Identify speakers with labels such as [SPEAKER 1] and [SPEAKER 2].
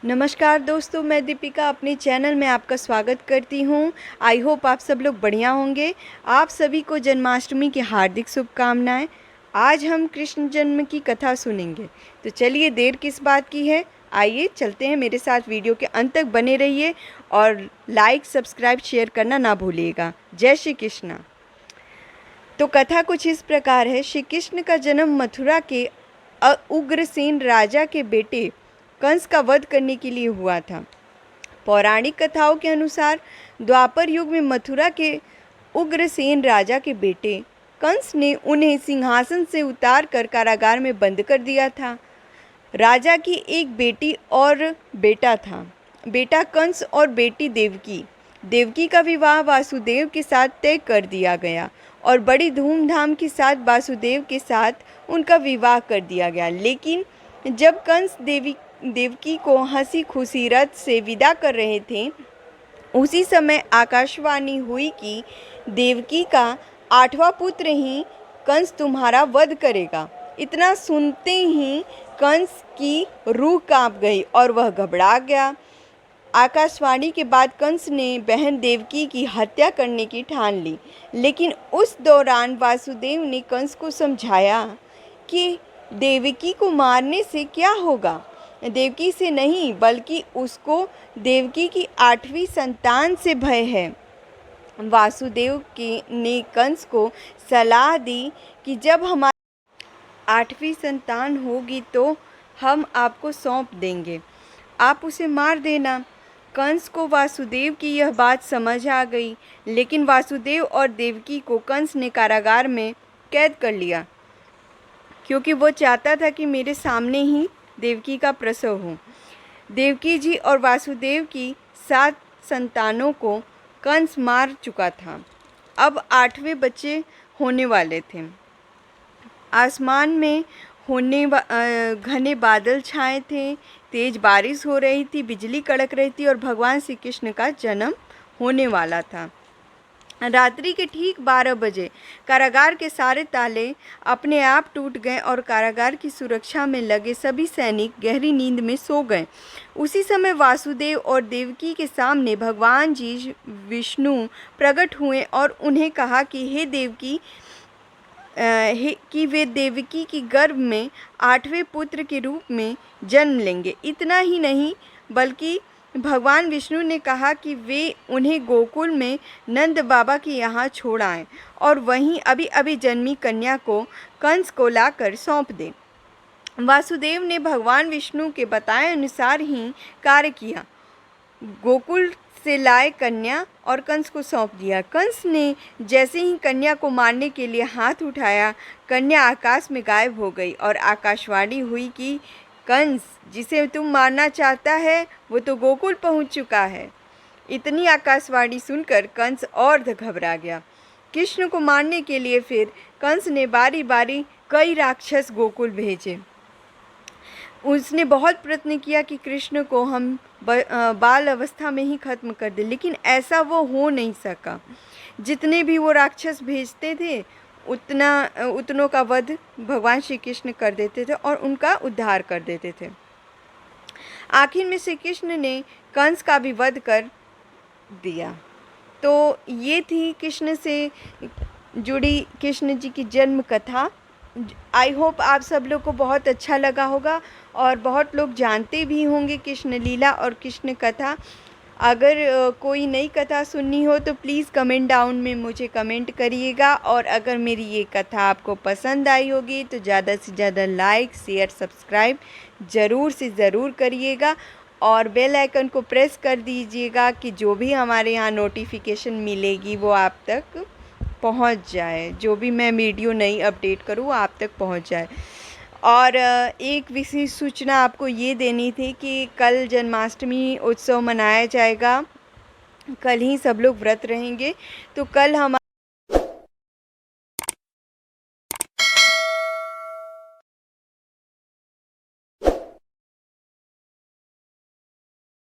[SPEAKER 1] नमस्कार दोस्तों, मैं दीपिका अपने चैनल में आपका स्वागत करती हूँ। आई होप आप सब लोग बढ़िया होंगे। आप सभी को जन्माष्टमी की हार्दिक शुभकामनाएं। आज हम कृष्ण जन्म की कथा सुनेंगे, तो चलिए देर किस बात की है, आइए चलते हैं। मेरे साथ वीडियो के अंत तक बने रहिए और लाइक, सब्सक्राइब, शेयर करना ना भूलिएगा। जय श्री कृष्ण। तो कथा कुछ इस प्रकार है। श्री कृष्ण का जन्म मथुरा के उग्रसेन राजा के बेटे कंस का वध करने के लिए हुआ था। पौराणिक कथाओं के अनुसार द्वापर युग में मथुरा के उग्रसेन राजा के बेटे कंस ने उन्हें सिंहासन से उतार कर कारागार में बंद कर दिया था। राजा की एक बेटी और बेटा था, बेटा कंस और बेटी देवकी। देवकी का विवाह वासुदेव के साथ तय कर दिया गया और बड़ी धूमधाम के साथ वासुदेव के साथ उनका विवाह कर दिया गया। लेकिन जब कंस देवकी को हंसी खुशी रथ से विदा कर रहे थे, उसी समय आकाशवाणी हुई कि देवकी का 8वां पुत्र ही कंस तुम्हारा वध करेगा। इतना सुनते ही कंस की रूह कांप गई और वह घबरा गया। आकाशवाणी के बाद कंस ने बहन देवकी की हत्या करने की ठान ली। लेकिन उस दौरान वासुदेव ने कंस को समझाया कि देवकी को मारने से क्या होगा। देवकी से नहीं, बल्कि उसको देवकी की 8वीं संतान से भय है। वासुदेव ने कंस को सलाह दी कि जब हमारी 8वीं संतान होगी तो हम आपको सौंप देंगे, आप उसे मार देना। कंस को वासुदेव की यह बात समझ आ गई, लेकिन वासुदेव और देवकी को कंस ने कारागार में कैद कर लिया, क्योंकि वो चाहता था कि मेरे सामने ही देवकी का प्रसव हो। देवकी जी और वासुदेव की 7 संतानों को कंस मार चुका था। अब 8वें बच्चे होने वाले थे। आसमान में घने बादल छाए थे, तेज बारिश हो रही थी, बिजली कड़क रही थी और भगवान श्री कृष्ण का जन्म होने वाला था। रात्रि के ठीक 12 बजे कारागार के सारे ताले अपने आप टूट गए और कारागार की सुरक्षा में लगे सभी सैनिक गहरी नींद में सो गए। उसी समय वासुदेव और देवकी के सामने भगवान जी विष्णु प्रकट हुए और उन्हें कहा कि वे देवकी की गर्भ में 8वें पुत्र के रूप में जन्म लेंगे। इतना ही नहीं, बल्कि भगवान विष्णु ने कहा कि वे उन्हें गोकुल में नंद बाबा के यहाँ छोड़ आएं और वहीं अभी अभी जन्मी कन्या को कंस को लाकर सौंप दें। वासुदेव ने भगवान विष्णु के बताए अनुसार ही कार्य किया। गोकुल से लाए कन्या और कंस को सौंप दिया। कंस ने जैसे ही कन्या को मारने के लिए हाथ उठाया, कन्या आकाश में गायब हो गई और आकाशवाणी हुई कि कंस, जिसे तुम मारना चाहता है, वो तो गोकुल पहुंच चुका है। इतनी आकाशवाणी सुनकर कंस और घबरा गया। कृष्ण को मारने के लिए फिर कंस ने बारी बारी कई राक्षस गोकुल भेजे। उसने बहुत प्रयत्न किया कि कृष्ण को हम बाल अवस्था में ही खत्म कर दें, लेकिन ऐसा वो हो नहीं सका। जितने भी वो राक्षस भेजते थे, उतनों का वध भगवान श्री कृष्ण कर देते थे और उनका उद्धार कर देते थे। आखिर में श्री कृष्ण ने कंस का भी वध कर दिया। तो ये थी कृष्ण से जुड़ी कृष्ण जी की जन्म कथा। आई होप आप सब लोग को बहुत अच्छा लगा होगा और बहुत लोग जानते भी होंगे कृष्ण लीला और कृष्ण कथा। अगर कोई नई कथा सुननी हो तो प्लीज़ कमेंट डाउन में मुझे कमेंट करिएगा। और अगर मेरी ये कथा आपको पसंद आई होगी तो ज़्यादा से ज़्यादा लाइक, शेयर, सब्सक्राइब ज़रूर से ज़रूर करिएगा और बेल आइकन को प्रेस कर दीजिएगा कि जो भी हमारे यहाँ नोटिफिकेशन मिलेगी वो आप तक पहुँच जाए। जो भी मैं वीडियो नई अपडेट करूँ वो आप तक पहुँच जाए। और एक विशेष सूचना आपको ये देनी थी कि कल जन्माष्टमी उत्सव मनाया जाएगा। कल ही सब लोग व्रत रहेंगे, तो कल हम